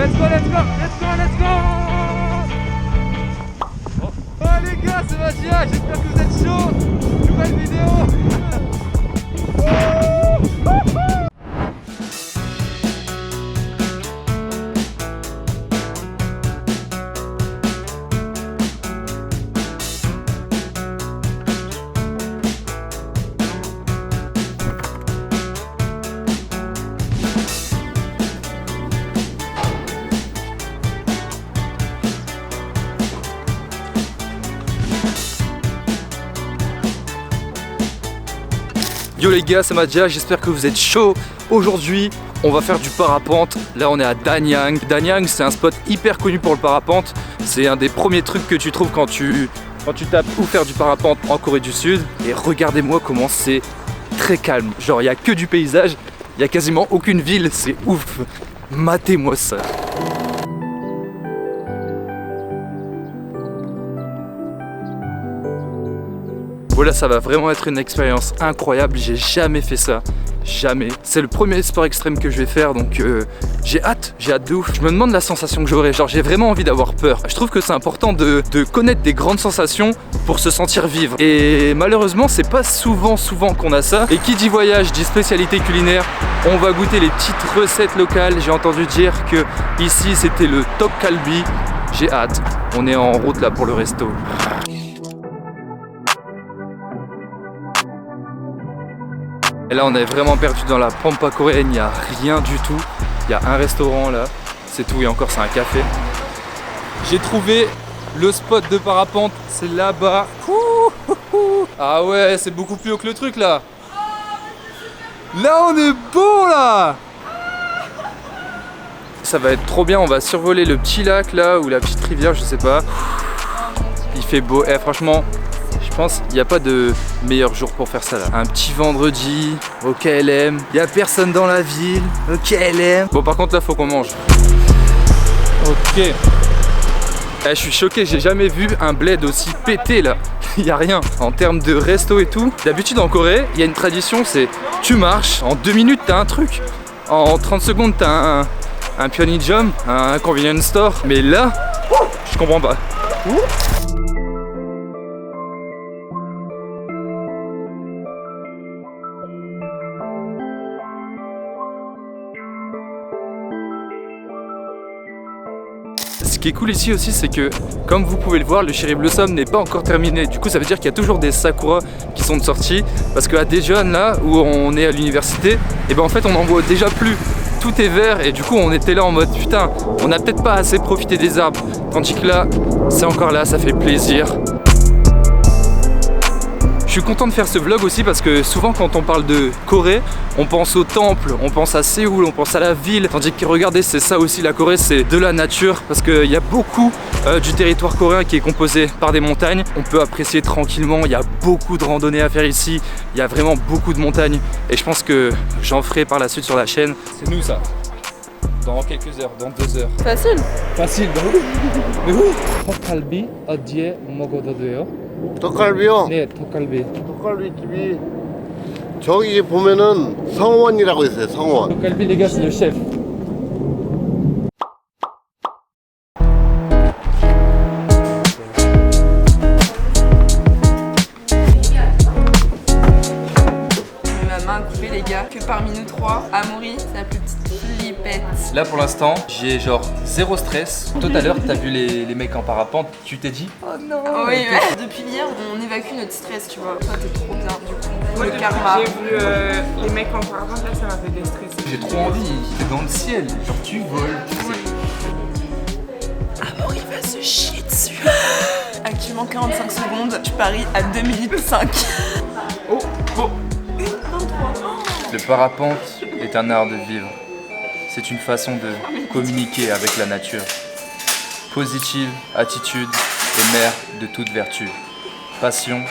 Let's go, let's go, let's go, let's go. Oh les gars, c'est Magia, j'espère que vous êtes chauds. Nouvelle vidéo. Yo les gars, c'est Madia, j'espère que vous êtes chauds. Aujourd'hui, on va faire du parapente. Là, on est à Da Nang. Da Nang, c'est un spot hyper connu pour le parapente. C'est un des premiers trucs que tu trouves quand tu tapes où faire du parapente en Corée du Sud. Et regardez-moi comment c'est très calme. Genre, il n'y a que du paysage, il n'y a quasiment aucune ville, c'est ouf. Matez-moi ça. Voilà, ça va vraiment être une expérience incroyable, j'ai jamais fait ça, jamais. C'est le premier sport extrême que je vais faire, donc j'ai hâte de ouf. Je me demande la sensation que j'aurai, genre j'ai vraiment envie d'avoir peur. Je trouve que c'est important de connaître des grandes sensations pour se sentir vivre. Et malheureusement, c'est pas souvent qu'on a ça. Et qui dit voyage, dit spécialité culinaire, on va goûter les petites recettes locales. J'ai entendu dire que ici c'était le Tteok Galbi. J'ai hâte, on est en route là pour le resto. Et là on est vraiment perdu dans la pampa coréenne, il n'y a rien du tout. Il y a un restaurant là, c'est tout, et encore c'est un café. J'ai trouvé le spot de parapente, c'est là-bas. Ah ouais, c'est beaucoup plus haut que le truc là. Là on est beau là. Ça va être trop bien, on va survoler le petit lac là, ou la petite rivière, je sais pas. Il fait beau, et franchement, je pense qu'il n'y a pas de meilleur jour pour faire ça là. Un petit vendredi au KLM, il n'y a personne dans la ville, au KLM. Bon par contre là faut qu'on mange. Ok. Je suis choqué, j'ai jamais vu un bled aussi pété là. Il n'y a rien en termes de resto et tout. D'habitude en Corée, il y a une tradition, c'est tu marches, en 2 minutes t'as un truc. En 30 secondes t'as un Pyeongjam, un convenience store. Mais là, je comprends pas. Ce qui est cool ici aussi, c'est que comme vous pouvez le voir, le Cherry Blossom n'est pas encore terminé. Du coup ça veut dire qu'il y a toujours des sakuras qui sont de sortie. Parce qu'à Daejeon là où on est à l'université, et ben en fait on n'en voit déjà plus. Tout est vert et du coup on était là en mode putain, on n'a peut-être pas assez profité des arbres. Tandis que là, c'est encore là, ça fait plaisir. Je suis content de faire ce vlog aussi parce que souvent quand on parle de Corée, on pense au temple, on pense à Séoul, on pense à la ville. Tandis que regardez, c'est ça aussi la Corée, c'est de la nature. Parce qu'il y a beaucoup du territoire coréen qui est composé par des montagnes. On peut apprécier tranquillement, il y a beaucoup de randonnées à faire ici. Il y a vraiment beaucoup de montagnes. Et je pense que j'en ferai par la suite sur la chaîne. C'est nous ça. Dans quelques heures, dans 2 heures. Facile. Facile, bah oui. Mais oui. Tteok Galbi 어디에 먹어도 돼요? 덕갈비요? 네, Tteok Galbi. 덕갈비 집이 저기 보면은 성원이라고 있어요. 성원. Tteok Galbi, les gars, c'est le chef. Ma main coupée les gars, que parmi nous 3, Amaury, c'est la plus petite flippette. Là pour l'instant, j'ai genre zéro stress. Tout à l'heure, t'as vu les mecs en parapente, tu t'es dit Oh non. Oui, mais depuis hier, on évacue notre stress, tu vois. Toi, t'es trop bien, du coup. Le karma. J'ai vu les mecs en parapente, là ça m'a fait déstresser. j'ai trop envie, t'es dans le ciel, genre tu voles. Amaury va se chier dessus. Actuellement 45 secondes, je parie à 2 minutes 5. Oh, oh. Le parapente est un art de vivre. C'est une façon de communiquer avec la nature. Positive, attitude et mère de toute vertu. Passion,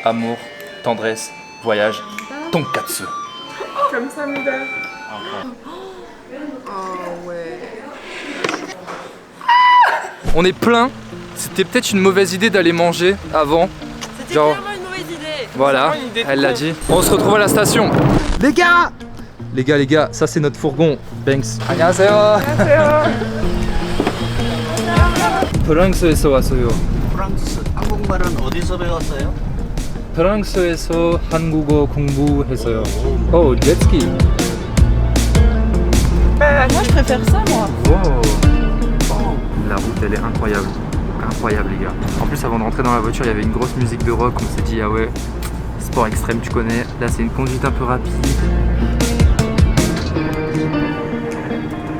amour, tendresse, voyage, tonkatsu. Comme ça, mesdames. Oh ouais. On est plein. C'était peut-être une mauvaise idée d'aller manger avant. C'était Genre, clairement une mauvaise idée. voilà, C'est vraiment une idée de elle l'a con. dit. On se retrouve à la station. Les Les gars, ça c'est notre fourgon. Banks. 안녕하세요. 프랑스에서 왔어요. 프랑스 한국말은 어디서 배웠어요? 프랑스에서 한국어 공부했어요. Oh, jet ski. Moi je préfère ça moi. Wow. La route elle est incroyable. Incroyable les gars. En plus avant de rentrer dans la voiture il y avait une grosse musique de rock. On s'est dit ah ouais, sport extrême tu connais. Là c'est une conduite un peu rapide.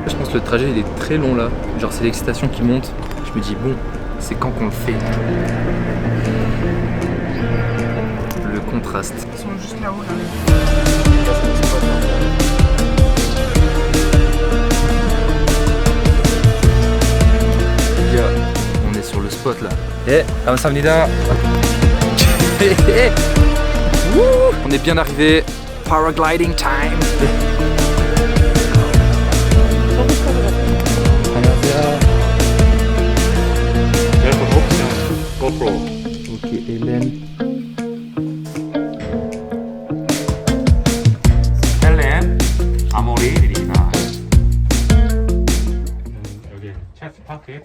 Je pense que le trajet il est très long là. Genre c'est l'excitation qui monte. Je me dis bon, c'est quand qu'on le fait. Le contraste. Ils sont juste là-haut, là. Les gars, on est sur le spot là. Eh, 감사합니다. On est bien arrivé. Paragliding time. Ok, Hélène. 헬렌 아모리 내립니다. 여기 체스 파크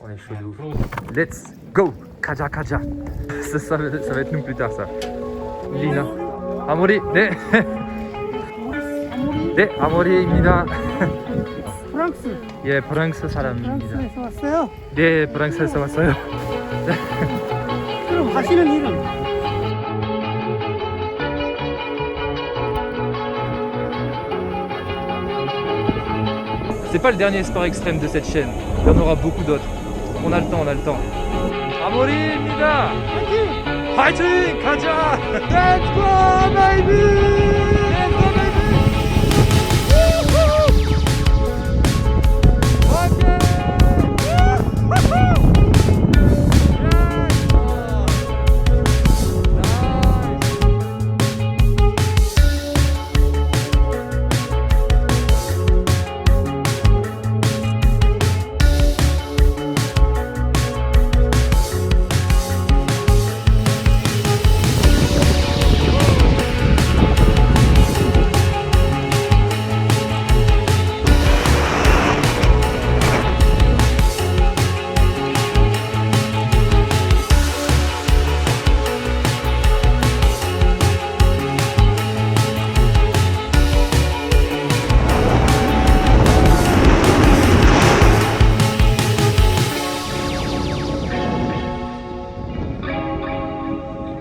Let's go. 가자. Ça va être nous plus tard ça. Lina. 아모리. 네. 네, 아모리입니다. 프랑스. 예, 프랑스 사람입니다. 프랑스에서 왔어요? 네, 프랑스에서 왔어요. 그럼 하시는 일은? C'est pas le dernier sport extrême de cette chaîne. Il y en aura beaucoup d'autres. On a le temps. 아모리입니다. 파이팅! 가자! Let's go, baby!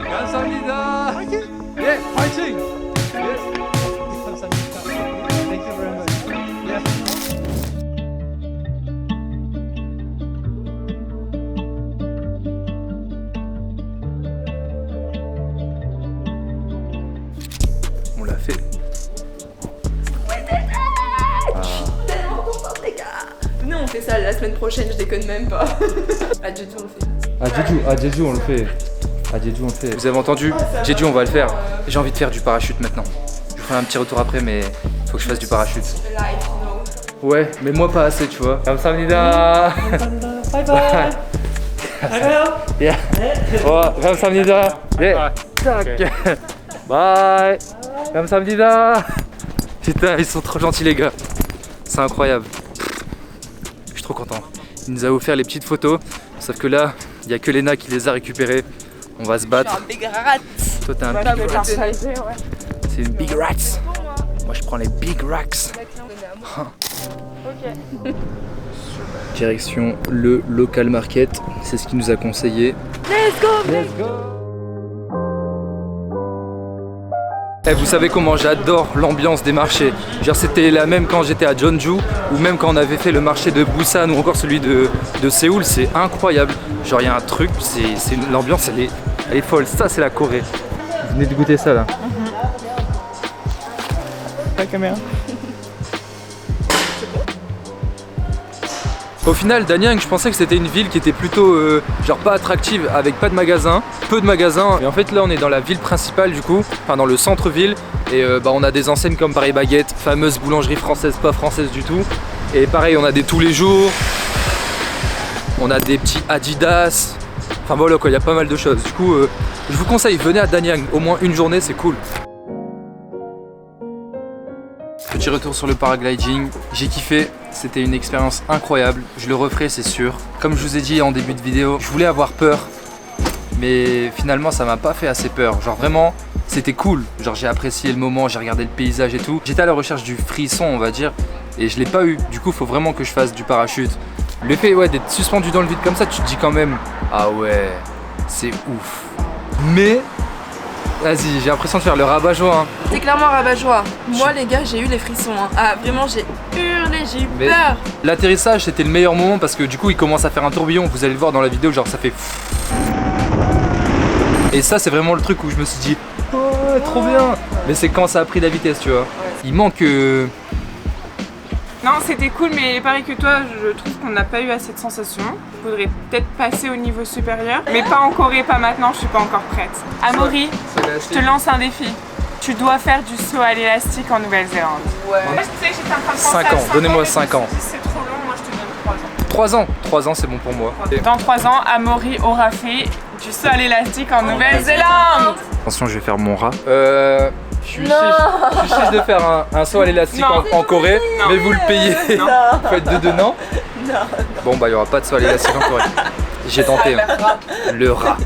감사합니다. 예, 파이팅! 감사합니다. Thank you very much. On l'a fait. Tellement contente les gars. Nous on fait ça la semaine prochaine, je déconne même pas. À Jeju on le fait. À Jeju on le fait. Vous avez entendu? Jeju on va le faire. J'ai envie de faire du parachute maintenant. Je vous ferai un petit retour après mais faut que je fasse du parachute. Live, no. Ouais, mais moi pas assez tu vois. 감사합니다. 바이바이. 잘 가요. 예. 감사합니다. 예. 딱. Bye. 감사합니다. Putain, ils sont trop gentils les gars. C'est incroyable. Je suis trop content. Il nous a offert les petites photos. Sauf que là, il n'y a que Léna qui les a récupérées. On va se battre. Un big rat. Toi t'as un Voilà, big mais rat. ouais. C'est une big rat. Moi je prends les big racks. Ok. Direction le local market. C'est ce qu'il nous a conseillé. Let's go. Let's go. Eh, vous savez comment j'adore l'ambiance des marchés. Genre c'était la même quand j'étais à Jeonju ou même quand on avait fait le marché de Busan ou encore celui de Séoul, c'est incroyable. Genre il y a un truc, l'ambiance elle est folle. Ça c'est la Corée. Vous venez de goûter ça là. La caméra. Au final, Danyang, je pensais que c'était une ville qui était plutôt genre pas attractive, avec pas de magasins, peu de magasins. Et en fait là on est dans la ville principale du coup, enfin dans le centre-ville. Et on a des enseignes comme Paris Baguette, fameuse boulangerie française, pas française du tout. Et pareil, on a des tous les jours. On a des petits Adidas. Enfin voilà quoi, il y a pas mal de choses. Du coup, je vous conseille, venez à Danyang, au moins une journée, c'est cool. Petit retour sur le paragliding, j'ai kiffé, c'était une expérience incroyable, je le referai c'est sûr. Comme je vous ai dit en début de vidéo, je voulais avoir peur, mais finalement ça m'a pas fait assez peur. Genre vraiment, c'était cool, genre j'ai apprécié le moment, j'ai regardé le paysage et tout. J'étais à la recherche du frisson on va dire, et je l'ai pas eu. Du coup faut vraiment que je fasse du parachute. Le fait ouais, d'être suspendu dans le vide comme ça, tu te dis quand même, ah ouais, c'est ouf. Mais... vas-y, j'ai l'impression de faire le rabat-joie. Hein. C'est clairement rabat-joie. Moi les gars, j'ai eu les frissons. Hein. Ah vraiment, j'ai hurlé, j'ai eu peur. L'atterrissage c'était le meilleur moment parce que du coup il commence à faire un tourbillon. Vous allez le voir dans la vidéo, genre ça fait... Et ça c'est vraiment le truc où je me suis dit, oh trop bien. Mais c'est quand ça a pris la vitesse, tu vois. Ouais. Il manque... Non, c'était cool, mais pareil que toi, je trouve qu'on n'a pas eu assez de sensations. Il faudrait peut-être passer au niveau supérieur, mais pas en Corée, pas maintenant, je suis pas encore prête. Amaury, je te lance un défi. Tu dois faire du saut à l'élastique en Nouvelle-Zélande. Ouais. Moi, je sais, j'étais en train de penser 5 ans, donnez-moi 5 ans. C'est trop long, moi je te donne 3 ans. 3 ans 3 ans c'est bon pour moi. Dans 3 ans, Amaury aura fait du saut à l'élastique en Nouvelle-Zélande. Attention, je vais faire mon rat. Je suis chiche de faire un saut à l'élastique en Corée, non. Mais vous le payez. Vous faites 2-2, non? Non. Bon bah il n'y aura pas de saut à l'élastique en Corée. J'ai tenté. Hein. Le rat.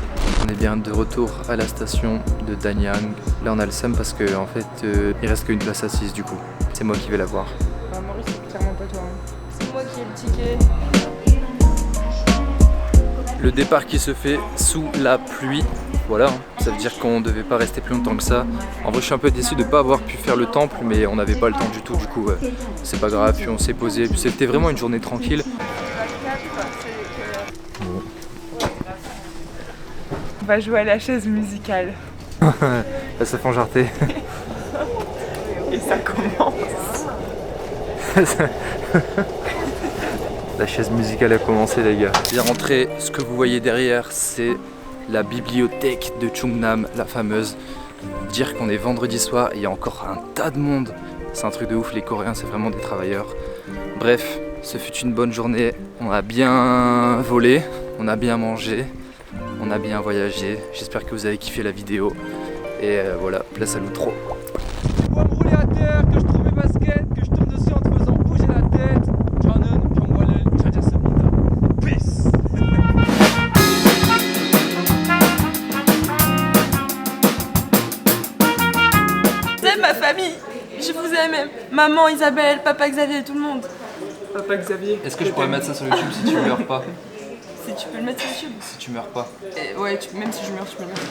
On est bien de retour à la station de Danyang. Là on a le seum parce que en fait il reste qu'une place assise du coup. C'est moi qui vais la voir. Amaury, c'est clairement pas toi. Hein. C'est moi qui ai le ticket. Le départ qui se fait sous la pluie. Voilà, ça veut dire qu'on devait pas rester plus longtemps que ça. En vrai je suis un peu déçu de pas avoir pu faire le temple, mais on n'avait pas le temps du tout, du coup c'est pas grave, puis on s'est posé, puis c'était vraiment une journée tranquille. On va jouer à la chaise musicale. Là ça fait en jarté. Et ça commence. La chaise musicale a commencé les gars. Bien rentré, ce que vous voyez derrière c'est la bibliothèque de Chungnam, la fameuse. Dire qu'on est vendredi soir et il y a encore un tas de monde. C'est un truc de ouf, les Coréens c'est vraiment des travailleurs. Bref, ce fut une bonne journée. On a bien volé, on a bien mangé, on a bien voyagé. J'espère que vous avez kiffé la vidéo. Et voilà, place à l'outro. Je dois me rouler à terre, que je trouve mes baskets, que je tourne dessus en te faisant bouger la tête. 저는 경관을 찾았습니다. Peace. Ma famille, je vous aime. Maman, Isabelle, papa Xavier, tout le monde. Papa Xavier. Est-ce que je pourrais mettre ça sur YouTube si tu meurs pas? Si tu peux le mettre sur YouTube. Si tu meurs pas. Ouais, même si je meurs, tu peux le mettre.